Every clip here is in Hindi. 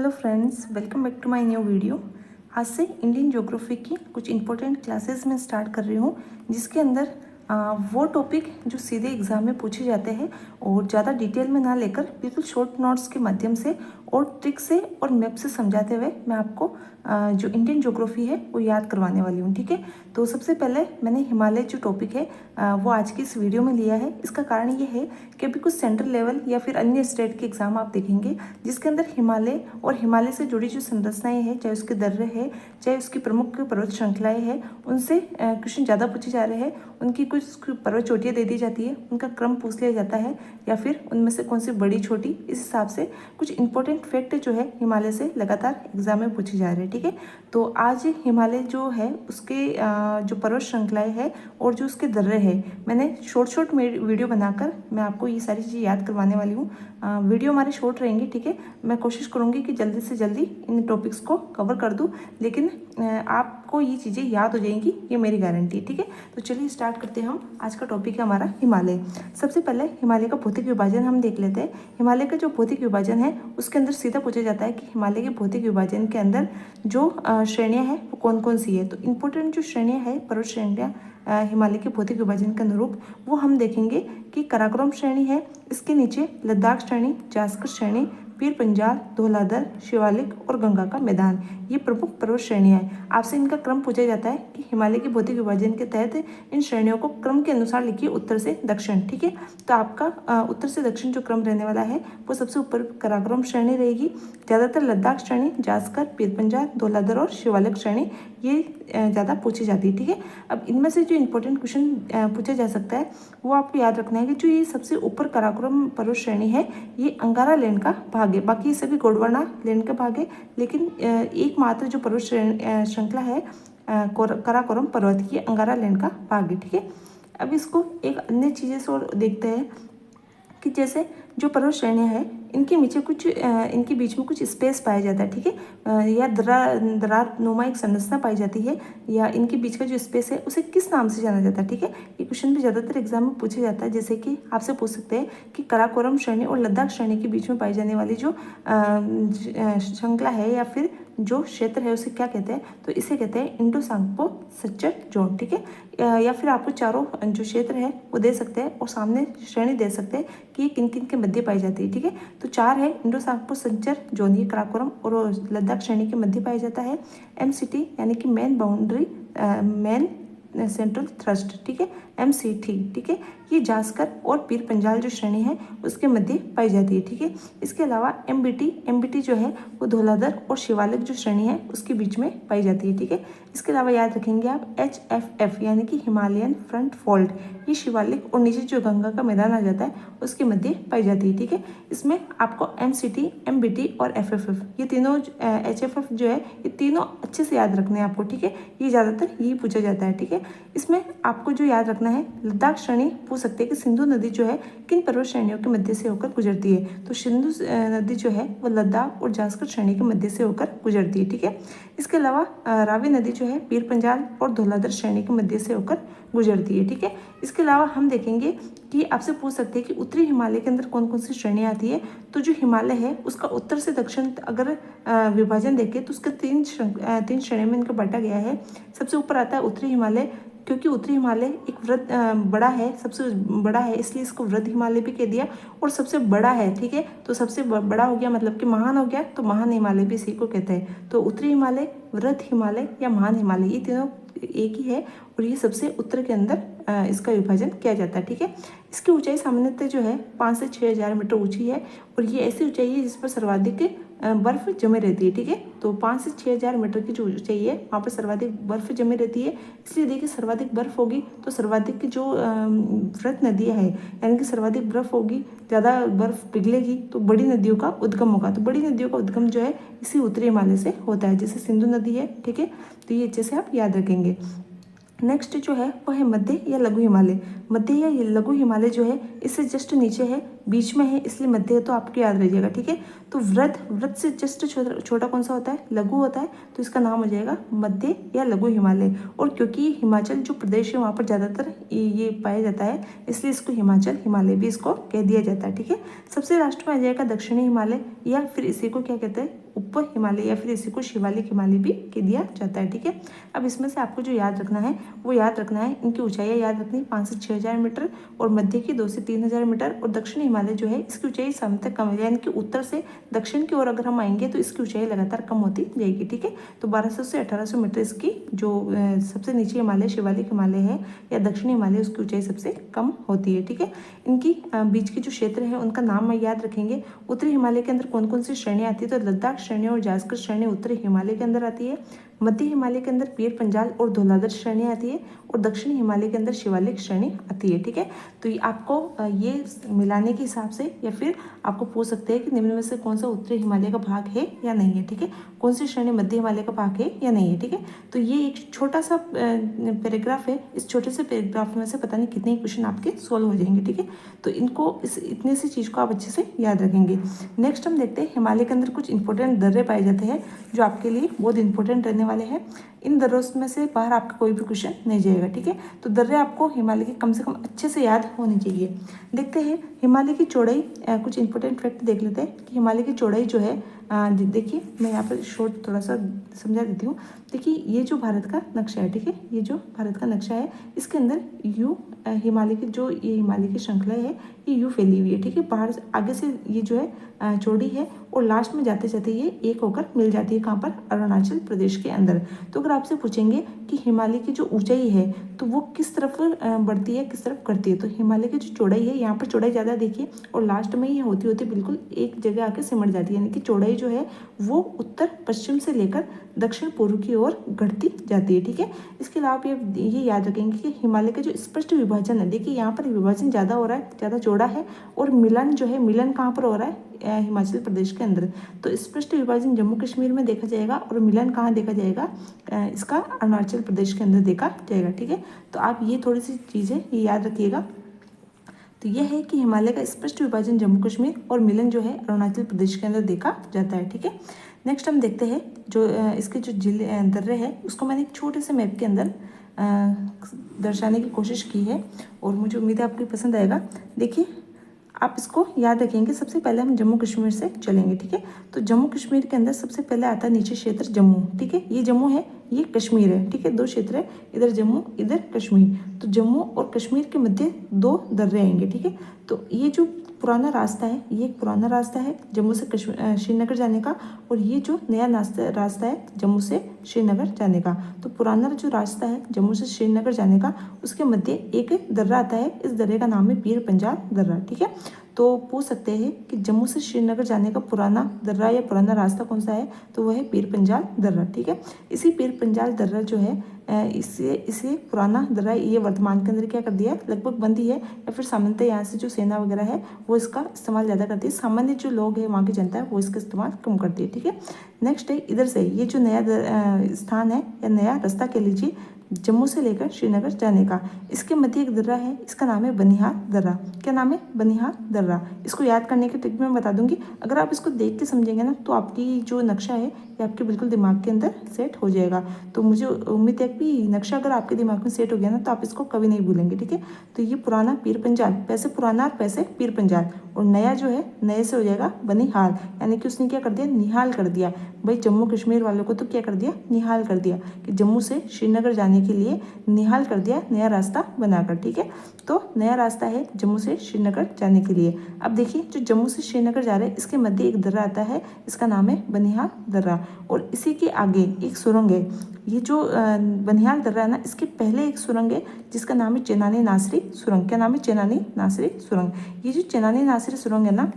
Hello friends, welcome back to my new video. आज से इंडियन ज्योग्राफी की कुछ इंपॉर्टेंट क्लासेस मैं स्टार्ट कर रही हूँ, जिसके अंदर वो टॉपिक जो सीधे एग्जाम में पूछे जाते हैं और ज़्यादा डिटेल में ना लेकर बिल्कुल शॉर्ट नोट्स के माध्यम से और ट्रिक से और मैप से समझाते हुए मैं आपको जो इंडियन ज्योग्राफी है वो याद करवाने वाली हूँ। ठीक है, तो सबसे पहले मैंने हिमालय जो टॉपिक है वो आज की इस वीडियो में लिया है। इसका कारण ये है कि अभी कुछ सेंट्रल लेवल या फिर अन्य स्टेट के एग्जाम आप देखेंगे जिसके अंदर हिमालय और हिमालय से जुड़ी जो संरचनाएं हैं, चाहे उसके दर्रे है, चाहे उसकी प्रमुख पर्वत श्रृंखलाएं हैं, उनसे क्वेश्चन ज़्यादा पूछे जा रहे हैं। उनकी कुछ पर्वत चोटियाँ दे दी जाती है, उनका क्रम पूछ लिया जाता है, या फिर उनमें से कौन सी बड़ी छोटी, इस हिसाब से कुछ इंपॉर्टेंट फैक्ट जो है हिमालय से लगातार एग्जाम में पूछे जा रहे हैं। ठीक है, तो आज हिमालय जो है उसके जो पर्वत श्रृंखलाएं है और जो उसके दर्रे है, मैंने शॉर्ट वीडियो बनाकर मैं आपको ये सारी चीज़ें याद करवाने वाली हूँ। वीडियो हमारी शॉर्ट रहेंगी। ठीक है, मैं कोशिश करूँगी कि जल्दी से जल्दी इन टॉपिक्स को कवर कर दूँ, लेकिन आपको ये चीज़ें याद हो जाएंगी, ये मेरी गारंटी है। ठीक है, तो चलिए स्टार्ट करते हैं। हम आज का टॉपिक है हमारा हिमालय। सबसे पहले हिमालय का भौतिक विभाजन हम देख लेते हैं। हिमालय का जो भौतिक विभाजन है उसके अंदर सीधा पूछा जाता है कि हिमालय के भौतिक विभाजन के अंदर जो श्रेणियाँ हैं वो कौन कौन सी है। तो इम्पोर्टेंट जो श्रेणियाँ हैं, पर्वत श्रेणियाँ हिमालय के भौतिक विभाजन के अनुरूप, वो हम देखेंगे कि काराकोरम श्रेणी है, इसके नीचे लद्दाख श्रेणी, जास्कर श्रेणी, पीर पंजाल, धौलाधर, शिवालिक और गंगा का मैदान, ये प्रमुख पर्वत श्रेणियाँ हैं। आपसे इनका क्रम पूछा जाता है कि हिमालय के भौतिक विभाजन के तहत इन श्रेणियों को क्रम के अनुसार लिखिए, उत्तर से दक्षिण। ठीक है, तो आपका उत्तर से दक्षिण जो क्रम रहने वाला है वो सबसे ऊपर काराकोरम श्रेणी रहेगी। ज़्यादातर लद्दाख श्रेणी, जास्कर, पीर पंजाल, धौलाधर और शिवालिक श्रेणी ये ज़्यादा पूछी जाती है। ठीक है, अब इनमें से जो इंपॉर्टेंट क्वेश्चन पूछा जा सकता है वो आपको याद रखना है कि जो ये सबसे ऊपर काराकोरम पर्वत श्रेणी है ये अंगारा लैंड का भाग है। बाकी ये सभी गोंडवाना लैंड का भाग है, लेकिन एकमात्र जो पर्वत श्रृंखला है काराकोरम पर्वत की, अंगारा लैंड का भाग है। ठीक है, अब इसको एक अन्य चीज़ें से और देखते हैं कि जैसे जो पर्वत श्रेणियाँ हैं इनके नीचे कुछ इनके बीच में कुछ स्पेस पाया जाता है। ठीक है, या दरार नुमा एक संरचना पाई जाती है, या इनके बीच का जो स्पेस है उसे किस नाम से जाना जाता है। ठीक है, ये क्वेश्चन भी ज़्यादातर एग्जाम में पूछा जाता है। जैसे कि आपसे पूछ सकते हैं कि काराकोरम श्रेणी और लद्दाख श्रेणी के बीच में पाई जाने वाली जो श्रृंखला है या फिर जो क्षेत्र है उसे क्या कहते हैं, तो इसे कहते हैं इंडो सांगपो सच्चर जोन। ठीक है, या फिर आपको चारों जो क्षेत्र है वो दे सकते हैं और सामने श्रेणी दे सकते हैं कि ये किन किन के मध्य पाई जाती है। ठीक है, तो चार है इंडो सांगपो संचर जोन, ये काराकोरम और लद्दाख श्रेणी के मध्य पाया जाता है। MCT यानी कि main boundary, main central thrust. ठीक है, MCT। ठीक है, ये जास्कर और पीर पंजाल जो श्रेणी है उसके मध्य पाई जाती है। ठीक है, इसके अलावा MBT जो है वो धौलाधर और शिवालिक जो श्रेणी है उसके बीच में पाई जाती है। ठीक है, इसके अलावा याद रखेंगे आप HFF यानी कि हिमालयन फ्रंट फोल्ड, ये शिवालिक और नीचे जो गंगा का मैदान आ जाता है उसके मध्य पाई जाती है। ठीक है, इसमें आपको MCT, MBT और FFF ये तीनों HFF जो है ये तीनों अच्छे से याद रखने हैं आपको। ठीक है, ये ज़्यादातर यही पूछा जाता है। ठीक है, इसमें आपको जो याद रखना है, लद्दाख श्रेणी पूछ सकते हैं कि सिंधु नदी जो है किन पर्वत श्रेणियों के मध्य से होकर गुजरती है। तो सिंधु नदी जो है वो लद्दाख और जास्कर श्रेणी के मध्य से होकर गुजरती है। ठीक है, इसके अलावा रावी नदी जो है पीर पंजाल और धौलाधर श्रेणी के मध्य से होकर गुजरती है। ठीक है, इसके अलावा हम देखेंगे कि आपसे पूछ सकते हैं कि उत्तरी हिमालय के अंदर कौन कौन सी श्रेणियाँ आती है। तो जो हिमालय है उसका उत्तर से दक्षिण अगर विभाजन देखें तो उसका तीन श्रेणी में इनका बांटा गया है। सबसे ऊपर आता है उत्तरी हिमालय, क्योंकि उत्तरी हिमालय एक वृद्ध बड़ा है, सबसे बड़ा है, इसलिए इसको वृद्ध हिमालय भी कह दिया, और सबसे बड़ा है। ठीक है, तो सबसे बड़ा हो गया मतलब कि महान हो गया, तो महान हिमालय भी इसी को कहते हैं। तो उत्तरी हिमालय, वृद्ध हिमालय या महान हिमालय, ये तीनों एक ही है और ये सबसे उत्तर के अंदर इसका विभाजन किया जाता है। ठीक है, इसकी ऊंचाई सामान्यतः जो है 5 से 6 हज़ार मीटर ऊंची है और ये ऐसी ऊंचाई है जिस पर सर्वाधिक बर्फ जमे रहती है। ठीक है, तो 5 से 6 हज़ार मीटर की जो ऊंचाई है वहाँ पर सर्वाधिक बर्फ जमे रहती है, इसलिए देखिए सर्वाधिक बर्फ होगी तो सर्वाधिक की जो वृहत नदियाँ है यानी कि सर्वाधिक बर्फ होगी, ज़्यादा बर्फ पिघलेगी तो बड़ी नदियों का उद्गम होगा। तो बड़ी नदियों का उद्गम जो है इसी उत्तरी हिमालय से होता है, जैसे सिंधु नदी है। ठीक है, तो ये अच्छे से आप याद रखेंगे। नेक्स्ट जो है वो है मध्य या लघु हिमालय। मध्य या लघु हिमालय जो है इससे जस्ट नीचे है बीच में है इसलिए मध्य है, तो आपको याद रह जाएगा। ठीक है, तो व्रत से जस्ट छोटा कौन सा होता है, लघु होता है, तो इसका नाम हो जाएगा मध्य या लघु हिमालय। और क्योंकि हिमाचल जो प्रदेश है वहाँ पर ज़्यादातर ये पाया जाता है, इसलिए इसको हिमाचल हिमालय भी इसको कह दिया जाता है। ठीक है, सबसे लास्ट में आ जाएगा दक्षिणी हिमालय, या फिर इसी को क्या कहते हैं, उप हिमालय, या फिर इसी को शिवालिक हिमालय भी कह दिया जाता है। ठीक है, अब इसमें से आपको जो याद रखना है वो याद रखना है, इनकी ऊंचाइयाँ याद रखनी 5 से 6,000 मीटर, और मध्य की 2 से 3,000 मीटर, और दक्षिण हिमालय जो है इसकी ऊंचाई सामान्यतः कम है, यानी कि उत्तर से दक्षिण की ओर अगर हम आएंगे तो इसकी ऊंचाई लगातार कम होती जाएगी। ठीक है, तो 1200 से 1800 मीटर इसकी जो सबसे नीचे हिमालय शिवालिक हिमालय है या दक्षिणी हिमालय, उसकी ऊंचाई सबसे कम होती है। ठीक है, इनकी बीच के जो क्षेत्र है उनका नाम याद रखेंगे। उत्तरी हिमालय के अंदर कौन कौन सी श्रेणियाँ आती है, तो लद्दाख श्रेणी और जास्कर श्रेणी उत्तरी हिमालय के अंदर आती है। मध्य हिमालय के अंदर पीर पंजाल और धौलाधर श्रेणी आती है, और दक्षिण हिमालय के अंदर शिवालिक श्रेणी आती है। ठीक है, तो ये आपको ये मिलाने के हिसाब से या फिर आपको पूछ सकते हैं कि निम्न में से कौन सा उत्तरी हिमालय का भाग है या नहीं है। ठीक है, कौन सी श्रेणी मध्य हिमालय का भाग है या नहीं है। ठीक है, तो ये एक छोटा सा पैराग्राफ है, इस छोटे से पैराग्राफ में से पता नहीं कितने क्वेश्चन आपके सोल्व हो जाएंगे। ठीक है, तो इनको इतने सी चीज़ को आप अच्छे से याद रखेंगे। नेक्स्ट हम देखते हैं हिमालय के अंदर कुछ इंपॉर्टेंट दर्रे पाए जाते हैं जो आपके लिए बहुत इंपॉर्टेंट रहने वाले हैं। इन दर्रों में से बाहर आपका कोई भी क्वेश्चन नहीं जाएगा। ठीक है, तो दर्रे आपको हिमालय के कम से कम अच्छे से याद होनी चाहिए। देखते हैं हिमालय की चौड़ाई, कुछ इंपॉर्टेंट फैक्ट देख लेते हैं कि हिमालय की चौड़ाई जो है, देखिए मैं यहाँ पर शॉर्ट थोड़ा सा समझा देती हूँ। देखिए ये जो भारत का नक्शा है, ठीक है, ये जो भारत का नक्शा है इसके अंदर यू हिमालय की जो ये हिमालय की श्रृंखला है ये यू फैली हुई है। ठीक है, बाहर से आगे से ये जो है चौड़ी है, और लास्ट में जाते जाते ये एक होकर मिल जाती है। कहाँ पर, अरुणाचल प्रदेश के अंदर। तो अगर आपसे पूछेंगे कि हिमालय की जो ऊंचाई है तो वो किस तरफ बढ़ती है किस तरफ घटती है, तो हिमालय की जो चौड़ाई है यहाँ पर चौड़ाई ज़्यादा देखिए, और लास्ट में ये होती होती बिल्कुल एक जगह आके सिमट जाती है, यानी कि चौड़ाई जो है वो उत्तर पश्चिम से लेकर दक्षिण पूर्व की ओर घटती जाती है। ठीक है, इसके अलावा आप ये याद रखेंगे कि हिमालय का जो स्पष्ट विभाजन है, देखिए यहाँ पर विभाजन ज़्यादा हो रहा है, ज़्यादा चौड़ा है, और मिलन जो है मिलन कहाँ पर हो रहा है, हिमाचल प्रदेश के अंदर। तो स्पष्ट विभाजन जम्मू कश्मीर में देखा जाएगा, और मिलन कहाँ देखा जाएगा, इसका अरुणाचल प्रदेश के अंदर देखा जाएगा। ठीक है, तो आप ये थोड़ी सी चीज़ें ये याद रखिएगा। तो यह है कि हिमालय का स्पष्ट विभाजन जम्मू कश्मीर और मिलन जो है अरुणाचल प्रदेश के अंदर देखा जाता है। ठीक है, नेक्स्ट हम देखते हैं जो इसके जो जिले दर्रे है उसको मैंने एक छोटे से मैप के अंदर दर्शाने की कोशिश की है, और मुझे उम्मीद है आपको पसंद आएगा। देखिए आप इसको याद रखेंगे। सबसे पहले हम जम्मू कश्मीर से चलेंगे। ठीक है, तो जम्मू कश्मीर के अंदर सबसे पहले आता है नीचे क्षेत्र जम्मू। ठीक है, ये जम्मू है, ये कश्मीर है। ठीक है, दो क्षेत्र है, इधर जम्मू इधर कश्मीर। तो जम्मू और कश्मीर के मध्य 2 दर्रे आएंगे। ठीक है, तो ये जो पुराना रास्ता है ये एक पुराना रास्ता है जम्मू से श्रीनगर जाने का, और ये जो नया रास्ता है जम्मू से श्रीनगर जाने का। तो पुराना जो रास्ता है जम्मू से श्रीनगर जाने का, उसके मध्य एक दर्रा आता है, इस दर्रे का नाम है पीर पंजाल दर्रा। ठीक है, तो पूछ सकते हैं कि जम्मू से श्रीनगर जाने का पुराना दर्रा या पुराना रास्ता कौन सा है, तो वह है पीर पंजाल दर्रा। ठीक है, इसी पीर पंजाल दर्रा जो है इसे पुराना दर्रा ये वर्तमान के अंदर क्या कर दिया, लगभग बंद ही है, या फिर सामान्यतः यहाँ से जो सेना वगैरह है वो इसका इस्तेमाल ज़्यादा करती है। सामान्य जो लोग हैं वहाँ की जनता है वो इसका इस्तेमाल कम करती है। ठीक है, नेक्स्ट है इधर से ये जो नया स्थान है या नया रास्ता कह लीजिए जम्मू से लेकर श्रीनगर जाने का, इसके मध्य एक दर्रा है, इसका नाम है बनिहाल दर्रा। क्या नाम है, बनिहाल दर्रा। इसको याद करने की ट्रिक मैं बता दूंगी। अगर आप इसको देख के समझेंगे ना तो आपकी जो नक्शा है ये आपके बिल्कुल दिमाग के अंदर सेट हो जाएगा। तो मुझे उम्मीद है कि नक्शा अगर आपके दिमाग में सेट हो गया ना तो आप इसको कभी नहीं भूलेंगे। ठीक है, तो ये पुराना पीर पंजाल, पैसे पुराना और पैसे पीर पंजाल, और नया जो है नए से हो जाएगा बनिहाल, यानी कि उसने क्या कर दिया, निहाल कर दिया। भाई जम्मू कश्मीर वालों को तो क्या कर दिया, निहाल कर दिया, कि जम्मू से श्रीनगर जाने के लिए निहाल कर दिया, नया रास्ता बनाकर। ठीक है, तो नया रास्ता है जम्मू से श्रीनगर जाने के लिए। अब देखिए जो जम्मू से श्रीनगर जा रहे हैं इसके मध्य एक दर्रा आता है, इसका नाम है बनिहाल दर्रा, और इसी के आगे एक सुरंग है। ये जो बनिहाल दर्रा है ना, इसके पहले एक सुरंग है जिसका नाम है चेनानी नासरी सुरंग। क्या नाम है, चेनानी नासरी सुरंग। ये जो चेनानी नासरी सुरंग है ना,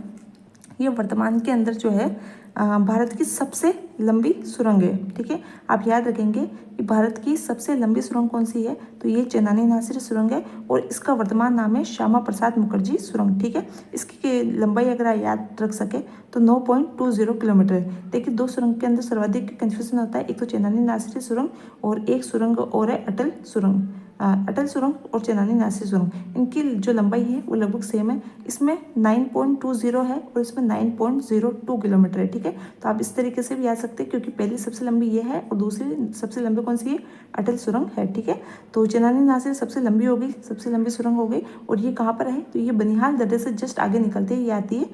ये वर्तमान के अंदर जो है भारत की सबसे लंबी सुरंग है। ठीक है, आप याद रखेंगे कि भारत की सबसे लंबी सुरंग कौन सी है, तो ये चेनानी नासरी सुरंग है, और इसका वर्तमान नाम है श्यामा प्रसाद मुखर्जी सुरंग। ठीक है, इसकी लंबाई अगर आप याद रख सके तो 9.20 किलोमीटर है। देखिए दो सुरंग के अंदर सर्वाधिक कंफ्यूजन होता है, एक तो चेनानी नासरी सुरंग और एक सुरंग और है अटल सुरंग। अटल सुरंग और चेनानी नासिर सुरंग, इनकी जो लंबाई है वो लगभग सेम है। इसमें 9.20 है और इसमें 9.02 किलोमीटर है। ठीक है, तो आप इस तरीके से भी आ सकते हैं, क्योंकि पहली सबसे लंबी ये है और दूसरी सबसे लंबी कौन सी है, अटल सुरंग है। ठीक है, तो चेनानी नासिर सबसे लंबी हो गई, सबसे लंबी सुरंग हो गई। और ये कहाँ पर है, तो ये बनिहाल दर्रे से जस्ट आगे निकलते ही ये आती है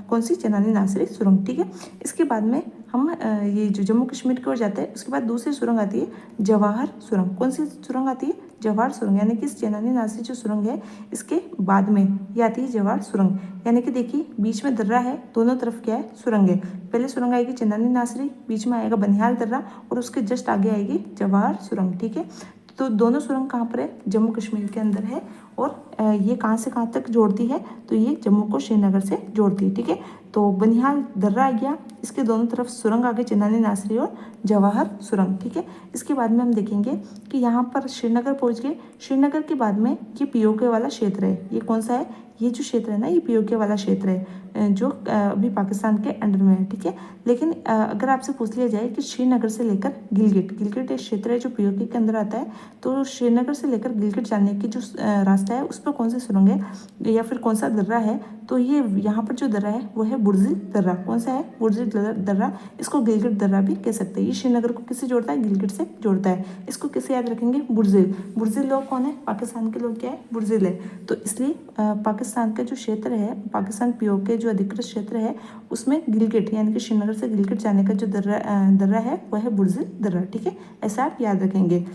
कौन सी, चेनानी नासिर सुरंग। ठीक है, इसके बाद में हम ये जो जम्मू कश्मीर की ओर जाते हैं, उसके बाद दूसरी सुरंग आती है जवाहर सुरंग। कौन सी सुरंग आती है, जवाहर सुरंग, यानी कि इस चेनानी नासिर जो सुरंग है इसके बाद में ये आती है जवाहर सुरंग। यानी कि देखिए बीच में दर्रा है, दोनों तरफ क्या है, सुरंग है। पहले सुरंग आएगी चेनानी नासिरी, बीच में आएगा बनिहाल दर्रा और उसके जस्ट आगे आएगी जवाहर सुरंग। ठीक है, तो दोनों सुरंग कहाँ पर है, जम्मू कश्मीर के अंदर है। और ये कहाँ से कहाँ तक जोड़ती है, तो ये जम्मू को श्रीनगर से जोड़ती है। ठीक है, तो बनिहाल दर्रा आ गया, इसके दोनों तरफ सुरंग आगे चेनानी नासिरी और जवाहर सुरंग। ठीक है, इसके बाद में हम देखेंगे कि यहाँ पर श्रीनगर पहुँच गए। श्रीनगर के बाद में ये पीओके वाला क्षेत्र है। ये कौन सा है, ये जो क्षेत्र है ना, ये पीओके वाला क्षेत्र है जो अभी पाकिस्तान के अंडर में है। ठीक है, लेकिन अगर आपसे पूछ लिया जाए कि श्रीनगर से लेकर गिलगिट, गिलगिट एक क्षेत्र है जो पीओके के अंदर आता है, तो श्रीनगर से लेकर गिलगिट जाने की जो रास्ता है उस पर कौन सी सुरंग है या फिर कौन सा दर्रा है, तो ये यहाँ पर जो दर्रा है वो है बुर्जिल दर्रा। कौन सा है, बुर्जिल दर्रा, इसको गिलगिट दर्रा भी कह सकते हैं। ये श्रीनगर को किससे जोड़ता है, गिलगिट से जोड़ता है। इसको किसे याद रखेंगे, बुर्जिल। बुर्जिल लोग कौन है, पाकिस्तान के लोग क्या है, बुर्जिल है। तो इसलिए पाकिस्तान का जो क्षेत्र है, पाकिस्तान पीओके जो अधिकृत क्षेत्र है, उसमें गिलगिट यानी कि श्रीनगर से गिलगिट जाने का जो दर्रा है वह है बुर्जिल दर्रा। ठीक है, ऐसा आप याद रखेंगे।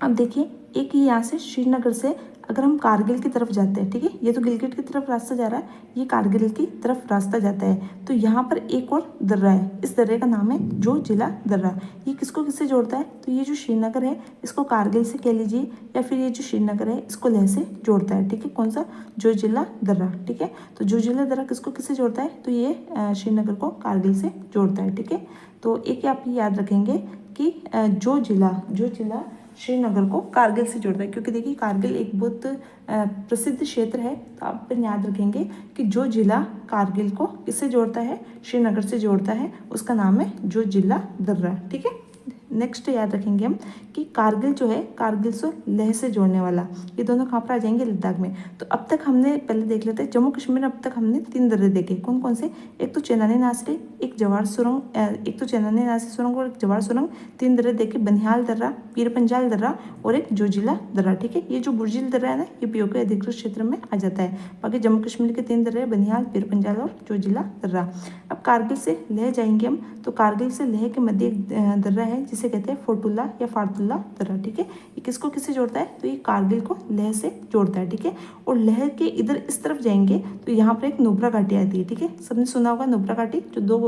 अब देखिए, एक ही यहाँ से श्रीनगर से अगर हम कारगिल की तरफ जाते हैं, ठीक है, ये तो गिलगिट की तरफ रास्ता जा रहा है, ये कारगिल की तरफ रास्ता जाता है, तो यहाँ पर एक और दर्रा है। इस दर्रे का नाम है जो जिला दर्रा। ये किसको किससे जोड़ता है, तो ये जो श्रीनगर है इसको कारगिल से कह लीजिए, या फिर ये जो श्रीनगर है इसको लेह से जोड़ता है। ठीक है, कौन सा, जो जिला दर्रा। ठीक है, तो जो जिला दर्रा किसको किससे जोड़ता है, तो ये श्रीनगर को कारगिल से जोड़ता है। ठीक है, तो एक आप याद रखेंगे कि जो जिला श्रीनगर को कारगिल से जोड़ता है, क्योंकि देखिए कारगिल एक बहुत प्रसिद्ध क्षेत्र है। तो आप फिर याद रखेंगे कि जो जिला कारगिल को किससे जोड़ता है, श्रीनगर से जोड़ता है, उसका नाम है जो जिला दर्रा। ठीक है, नेक्स्ट याद रखेंगे हम कि कारगिल जो है, कारगिल से लेह से जोड़ने वाला, ये दोनों कहाँ पर आ जाएंगे, लद्दाख में। तो अब तक हमने पहले देख लेते हैं जम्मू कश्मीर में, अब तक हमने 3 दर्रे देखे। कौन कौन से, एक तो चेनानी नासिरी, एक जवाहर सुरंग, एक तो चेनानी नासिर सुरंग और एक जवाहर सुरंग, 3 दर्रे देखे, बनिहाल दर्रा, पीर पंजाल दर्रा और एक जोजिला दर्रा। ठीक है, ये जो बुर्जिल दर्रा है ना, ये पीओके अधिकृत क्षेत्र में आ जाता है। बाकी जम्मू कश्मीर के 3 दर्रे, बनिहाल, पीर पंजाल और जोजिला दर्रा। अब कारगिल से लेह जाएंगे हम, तो कारगिल से लेह के मध्य एक दर्रा है जिसे कहते हैं फोटुल्ला या फारतुल्ला दर्रा। ठीक है, ये किसको किससे जोड़ता है, तो ये कारगिल को लेह से जोड़ता है। ठीक है, और लेह के इधर इस तरफ जाएंगे तो यहाँ पर एक नुब्रा घाटी आती है। ठीक है, सबने सुना होगा नुब्रा घाटी, जो 2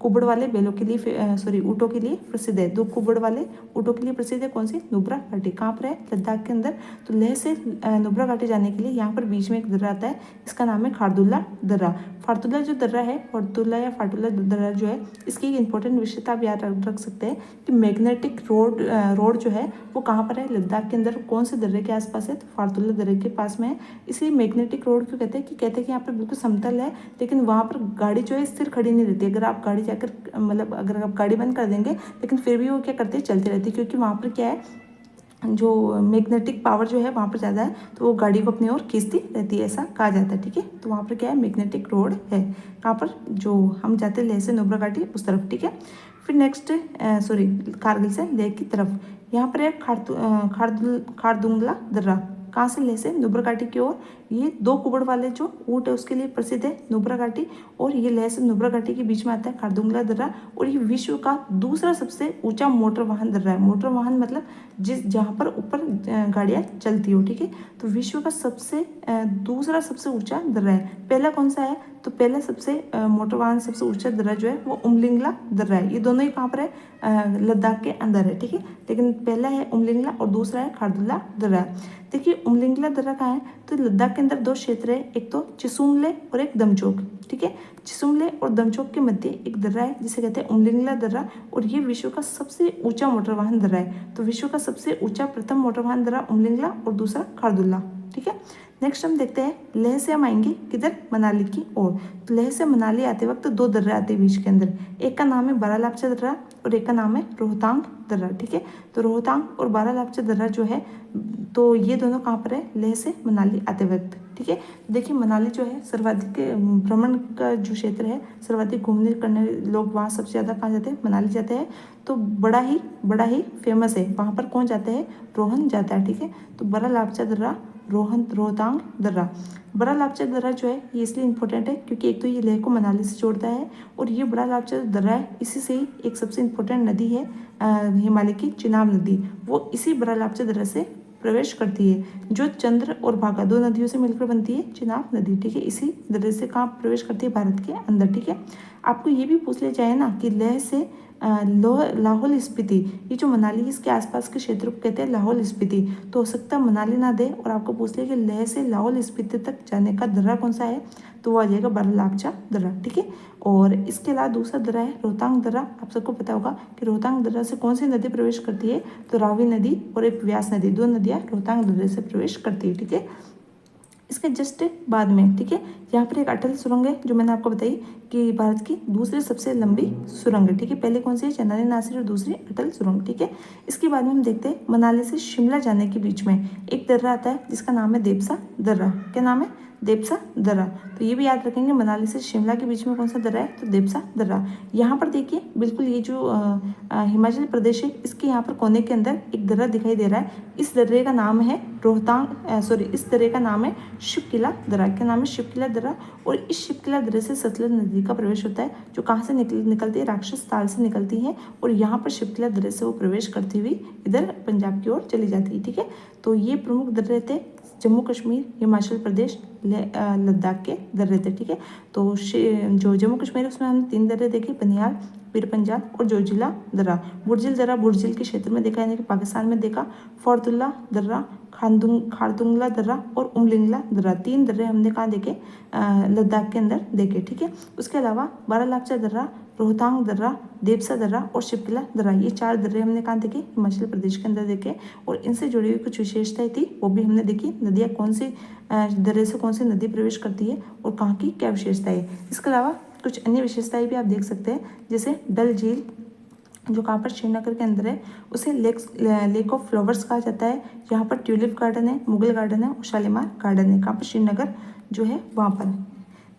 कुबड़ वाले बैलों के लिए ऊँटों के लिए प्रसिद्ध है। 2 कुबड़ वाले ऊँटों के लिए प्रसिद्ध है। कौन सी, नुब्रा घाटी। कहाँ पर है, लद्दाख के अंदर। तो लेह से नुब्रा घाटी जाने के लिए यहाँ पर बीच में एक दर्रा आता है, इसका नाम है खारदुल्ला दर्रा। फारतुल्ला जो दर्रा है, फारतुल्ला या फाटुल्ला दर्रा जो है, इसकी एक इंपॉर्टेंट विशेषता आप याद रख सकते हैं कि मैग्नेटिक रोड जो है वो कहाँ पर है, लद्दाख के अंदर। कौन से दर्रे के आसपास है, तो फारतुल्ला दर्रे के पास में है। इसलिए मैग्नेटिक रोड क्यों कहते हैं, कि कहते हैं कि यहाँ पर बिल्कुल समतल है, लेकिन वहाँ पर गाड़ी जो है स्थिर खड़ी नहीं रहती। अगर आप गाड़ी जाकर मतलब अगर आप गाड़ी बंद कर देंगे, लेकिन फिर भी वो क्या करते हैं, चलती रहती है, क्योंकि वहाँ पर क्या है, जो मैग्नेटिक पावर जो है वहाँ पर ज़्यादा है, तो वो गाड़ी को अपनी ओर खींचती रहती है, ऐसा कहा जाता है। ठीक है, तो वहाँ पर क्या है, मैग्नेटिक रोड है। कहाँ पर, जो हम जाते हैं लेह से नुब्रा घाटी उस तरफ। ठीक है, फिर नेक्स्ट कारगिल से लेह की तरफ, यहाँ पर है खारदुंगला दर्रा। कहाँ से, लेह से नुब्रा घाटी की ओर। ये 2 कुबड़ वाले जो ऊँट है उसके लिए प्रसिद्ध है नुब्रा घाटी, और ये लेह से नुब्रा घाटी के बीच में आता है खारदुंगला दर्रा। और ये विश्व का दूसरा सबसे ऊंचा मोटर वाहन दर्रा है। मोटर वाहन मतलब जहाँ पर ऊपर गाड़ियाँ चलती हो। ठीक है, तो विश्व का दूसरा सबसे ऊंचा दर्रा है। पहला कौन सा है, तो पहला सबसे मोटर वाहन सबसे ऊंचा दर्रा जो है वो उमलिंगला दर्रा है। ये दोनों ही कहाँ पर है, लद्दाख के अंदर है। ठीक है, लेकिन पहला है उमलिंगला और दूसरा है खारदुल्ला दर्रा। देखिए उमलिंगला दर्रा कहाँ है, तो लद्दाख के अंदर 2 क्षेत्र है, एक तो चिसुमले और एक दमचोक। ठीक है, चिसुमले और दमचोक के मध्य एक दर्रा है जिसे कहते हैं उमलिंगला दर्रा, और ये विश्व का सबसे ऊंचा मोटर वाहन दर्रा है। तो विश्व का सबसे ऊंचा प्रथम मोटर वाहन दर्रा उमलिंगला और दूसरा खारदुल्ला। ठीक है, नेक्स्ट हम देखते हैं लेह से हम आएंगे किधर, मनाली की ओर। तो लेह से मनाली आते वक्त 2 दर्रे आते हैं बीच के अंदर, एक का नाम है बारालापचा दर्रा और एक का नाम है रोहतांग दर्रा। ठीक है, तो रोहतांग और बारालाचा दर्रा जो है तो ये दोनों कहाँ पर है, लेह से मनाली आते वक्त। ठीक है, देखिए मनाली जो है सर्वाधिक भ्रमण का जो क्षेत्र है, सर्वाधिक घूमने करने लोग वहाँ सबसे ज़्यादा कहाँ जाते हैं, मनाली जाते हैं। तो बड़ा ही फेमस है वहाँ पर। कौन जाता है, रोहन जाता है। ठीक है, तो बारालाचा दर्रा, रोहतांग दर्रा। बारालाचा दर्रा जो है ये इसलिए इम्पोर्टेंट है क्योंकि एक तो ये लेह को मनाली से जोड़ता है और ये बारालाचा दर्रा है, इसी से ही एक सबसे इम्पोर्टेंट नदी है हिमालय की चिनाब नदी, वो इसी बारालाचा दर्रा से प्रवेश करती है, जो चंद्र और भागा दो नदियों से मिलकर बनती है चिनाब नदी। ठीक है, इसी दर्रे से कहाँ प्रवेश करती है, भारत के अंदर। ठीक है, आपको ये भी पूछ लिया जाए ना कि लेह से लाहौल स्पीति, ये जो मनाली इसके आसपास के क्षेत्र को कहते हैं लाहौल स्पीति, तो हो सकता है मनाली ना दे और आपको पूछ लिया कि लेह से लाहौल स्पीति तक जाने का दर्रा कौन सा है, तो वो आ जाएगा बारालाचा दर्रा। ठीक है, और इसके अलावा दूसरा दर्रा है रोहतांग दर्रा। आप सबको पता होगा कि रोहतांग दर्रा से कौन सी नदी प्रवेश करती है, तो रावी नदी और एक व्यास नदी, दो नदियाँ रोहतांग दर्रे से प्रवेश करती है। ठीक है, इसके जस्ट बाद में, ठीक है, यहाँ पर एक अटल सुरंग है जो मैंने आपको बताई कि भारत की दूसरी सबसे लंबी सुरंग है। ठीक है, पहले कौन सी है, चंदानी नासिर और दूसरी अटल सुरंग। ठीक है, इसके बाद में हम देखते हैं मनाली से शिमला जाने के बीच में एक दर्रा आता है जिसका नाम है देपसा दर्रा। क्या नाम है, देपसा दर्रा। तो ये भी याद रखेंगे, मनाली से शिमला के बीच में कौन सा दर्रा है, तो देपसा दर्रा। यहाँ पर देखिए बिल्कुल ये जो हिमाचल प्रदेश है इसके यहाँ पर कोने के अंदर एक दर्रा दिखाई दे रहा है। इस दर्रे का नाम है इस दर्रे का नाम है शिवकिला दर्रा। क्या नाम है, शिवकिला दर्रा। और इस शिवकिला दर्रे से सतलज नदी का प्रवेश होता है, जो कहाँ से निकलती है, राक्षस ताल से निकलती है और यहाँ पर शिवकिला दर्रे से वो प्रवेश करती हुई इधर पंजाब की ओर चली जाती है। ठीक है, तो ये प्रमुख दर्रे थे जम्मू कश्मीर, हिमाचल प्रदेश, लद्दाख के दर्रे थे। ठीक है, तो जो जम्मू कश्मीर उसमें हमने 3 दर्रे देखे, बनिहाल, पीर पंजाल और जोजिला दर्रा। बुर्जिल दर्रा बुर्जिल के क्षेत्र में देखा, यानी कि पाकिस्तान में देखा। फॉर्तुल्ला दर्रा, खारदुंगला दर्रा और उमलिंगला दर्रा, 3 दर्रे हमने कहाँ देखे, लद्दाख के अंदर देखे। ठीक है, उसके अलावा बारालाचा दर्रा, रोहतांग दर्रा, देपसा दर्रा और शिवकिला दर्रा, ये 4 दर्रे हमने कहाँ देखे, हिमाचल प्रदेश के अंदर देखे। और इनसे जुड़ी हुई कुछ विशेषताएं थी वो भी हमने देखी, नदियाँ कौन सी दर्रे से कौन सी नदी प्रवेश करती है और कहाँ की क्या विशेषता है। इसके अलावा कुछ अन्य विशेषताएं भी आप देख सकते हैं, जैसे डल झील जो कहाँ पर श्रीनगर के अंदर है, उसे लेक ऑफ फ्लावर्स कहा जाता है। यहाँ पर ट्यूलिप गार्डन है, मुगल गार्डन है और शालीमार गार्डन है, कहाँ पर, श्रीनगर जो है वहाँ पर।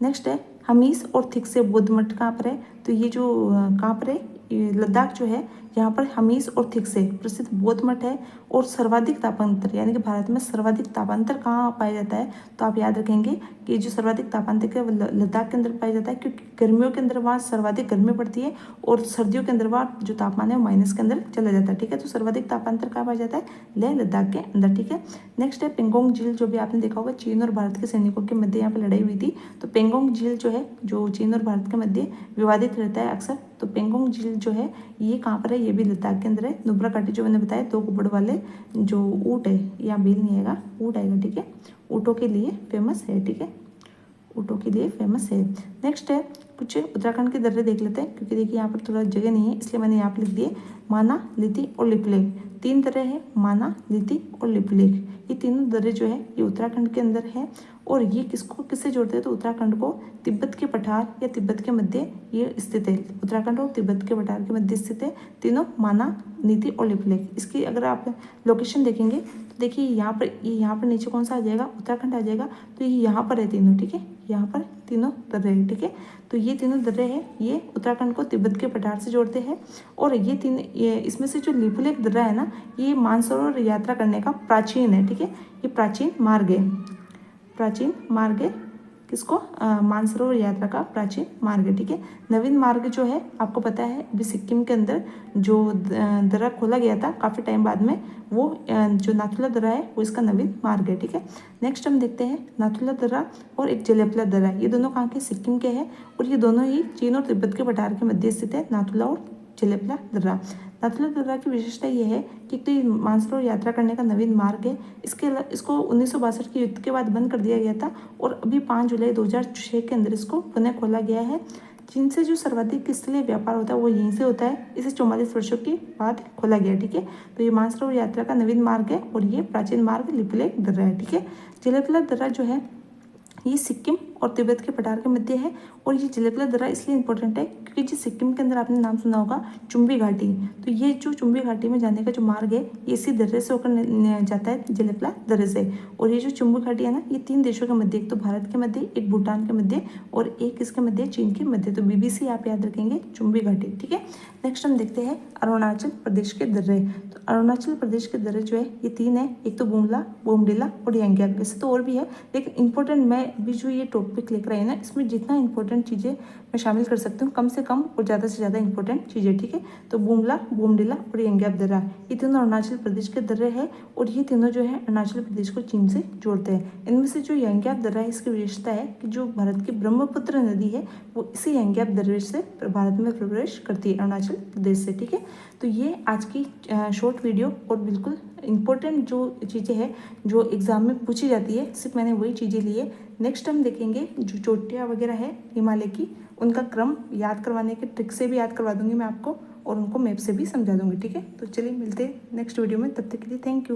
नेक्स्ट है हमीस और थिक से बौद्ध मठ कहाँ पर है, तो ये जो कहाँ पर है, लद्दाख जो है यहाँ पर हमीस और थिक से प्रसिद्ध बौद्ध मठ है। और सर्वाधिक तापांतर, यानी कि भारत में सर्वाधिक तापांतर कहाँ पाया जाता है, तो आप याद रखेंगे कि जो सर्वाधिक तापांतर है लद्दाख के अंदर पाया जाता है, क्योंकि गर्मियों के अंदर वहाँ सर्वाधिक गर्मी पड़ती है और सर्दियों के अंदर वहाँ जो तापमान है वो माइनस के अंदर चला जाता है। ठीक है, तो सर्वाधिक तापांतर कहाँ पाया जाता है, लेह लद्दाख के अंदर। ठीक है, नेक्स्ट है पेंगोंग झील, जो भी आपने देखा होगा चीन और भारत के सैनिकों के मध्य यहाँ पर लड़ाई हुई थी। तो पेंगोंग झील जो है, जो चीन और भारत के मध्य विवादित रहता है अक्सर, तो पेंगोंग झील जो है ये कहाँ पर है, ये भी लद्दाख के अंदर है। नुब्रा घाटी जो मैंने बताया, 2 कुबड़ वाले जो ऊँट है, या बैल नहीं आएगा, ऊँट आएगा। ठीक है, ऊँटों के लिए फेमस है। ठीक है, ऊँटों के लिए फेमस है। नेक्स्ट है कुछ उत्तराखंड के दर्रे देख लेते हैं, क्योंकि देखिए यहाँ पर थोड़ा जगह नहीं है इसलिए मैंने यहाँ पर लिख दिए। माना, लिति और लिपुलेख, 3 दर्रे हैं, माना, लिति और लिपुलेख। ये तीनों दर्रे जो है ये उत्तराखंड के अंदर है। और ये किससे जोड़ते हैं, तो उत्तराखंड को तिब्बत के पठार या तिब्बत के मध्य ये स्थित है। उत्तराखंड और तिब्बत के पठार के मध्य स्थित है तीनों, माना, नीति और लिपुलेख। इसकी अगर आप लोकेशन देखेंगे तो देखिए यहाँ पर नीचे कौन सा आ जाएगा, उत्तराखंड आ जाएगा। तो ये यहाँ पर है तीनों। ठीक है, यहाँ पर तीनों दर्रे हैं। ठीक है, तो ये तीनों दर्रे हैं, ये उत्तराखंड को तिब्बत के पठार से जोड़ते हैं। और ये इसमें से जो लिपुलेख दर्रा है ना, ये मानसरोवर यात्रा करने का प्राचीन है। ठीक है, ये प्राचीन मार्ग है, किसको, मानसरोवर यात्रा का प्राचीन मार्ग है। ठीक है, नवीन मार्ग जो है आपको पता है अभी सिक्किम के अंदर जो दर्रा खोला गया था काफ़ी टाइम बाद में, वो जो नाथुला दर्रा है वो इसका नवीन मार्ग है। ठीक है, नेक्स्ट हम देखते हैं नाथुला दर्रा और एक जलेपला दर्रा, ये दोनों कहाँ के, सिक्किम के हैं। और ये दोनों ही चीन और तिब्बत के पठार के मध्य स्थित है, नाथुला और जलेपला दर्रा। नाथुला दर्रा की विशेषता ये है कि तो ये मानसरोवर यात्रा करने का नवीन मार्ग है। इसको 1962 के युद्ध के बाद बंद कर दिया गया था और अभी 5 जुलाई 2006 के अंदर इसको पुनः खोला गया है। चीन से जो सर्वाधिक स्थलीय व्यापार होता है वो यहीं से होता है, इसे 44 वर्षों के बाद खोला गया। ठीक है, तो ये मानसरोवर यात्रा का नवीन मार्ग है और ये प्राचीन मार्ग लिपुलेख दर्रा है। ठीक है, जलेपला दर्रा जो है ये सिक्किम और तिब्बत के पठार के मध्य है। और ये जलेपला दर्रा इसलिए इंपॉर्टेंट है क्योंकि जो सिक्किम के अंदर आपने नाम सुना होगा चुम्बी घाटी, तो ये जो चुम्बी घाटी में जाने का जो मार्ग है ये इसी दर्रे से होकर जाता है, जलेपला दर्रे से। और ये जो चुम्बी घाटी है ना, ये 3 देशों के मध्य, एक तो भारत के मध्य, एक भूटान के मध्य और एक इसके मध्य चीन के मध्य। तो BBC आप याद रखेंगे, चुम्बी घाटी। ठीक है, नेक्स्ट हम देखते हैं अरुणाचल प्रदेश के दर्रे। तो अरुणाचल प्रदेश के दर्रे जो है ये 3 है, एक तो बुमला, बोमडिला और यांग्याक। वैसे तो और भी है, लेकिन इंपॉर्टेंट मैं अभी जो ये टॉपिक लेकर आई ना, इसमें जितना इंपॉर्टेंट चीज़ें मैं शामिल कर सकती हूँ, कम से कम और ज़्यादा से ज़्यादा इंपॉर्टेंट चीज़ें। ठीक है, तो बुमला, बोमडिला और यांग्याक दर्रा, ये तीनों अरुणाचल प्रदेश के दर्रे हैं और ये तीनों जो है अरुणाचल प्रदेश को चीन से जोड़ते हैं। इनमें से जो यांग्याक दर्रा है, इसकी विशेषता है कि जो भारत की ब्रह्मपुत्र नदी है वो इसी यांग्याक दर्रे से भारत में प्रवेश करती है, अरुणाचल प्रदेश से। ठीक है, तो ये आज की शॉर्ट वीडियो और बिल्कुल इम्पोर्टेंट जो चीज़ें हैं जो एग्ज़ाम में पूछी जाती है, सिर्फ मैंने वही चीज़ें ली है। नेक्स्ट हम देखेंगे जो चोटियाँ वगैरह है हिमालय की, उनका क्रम याद करवाने के ट्रिक से भी याद करवा दूंगी मैं आपको और उनको मैप से भी समझा दूंगी। ठीक है, तो चलिए मिलते हैं नेक्स्ट वीडियो में, तब तक के लिए थैंक यू।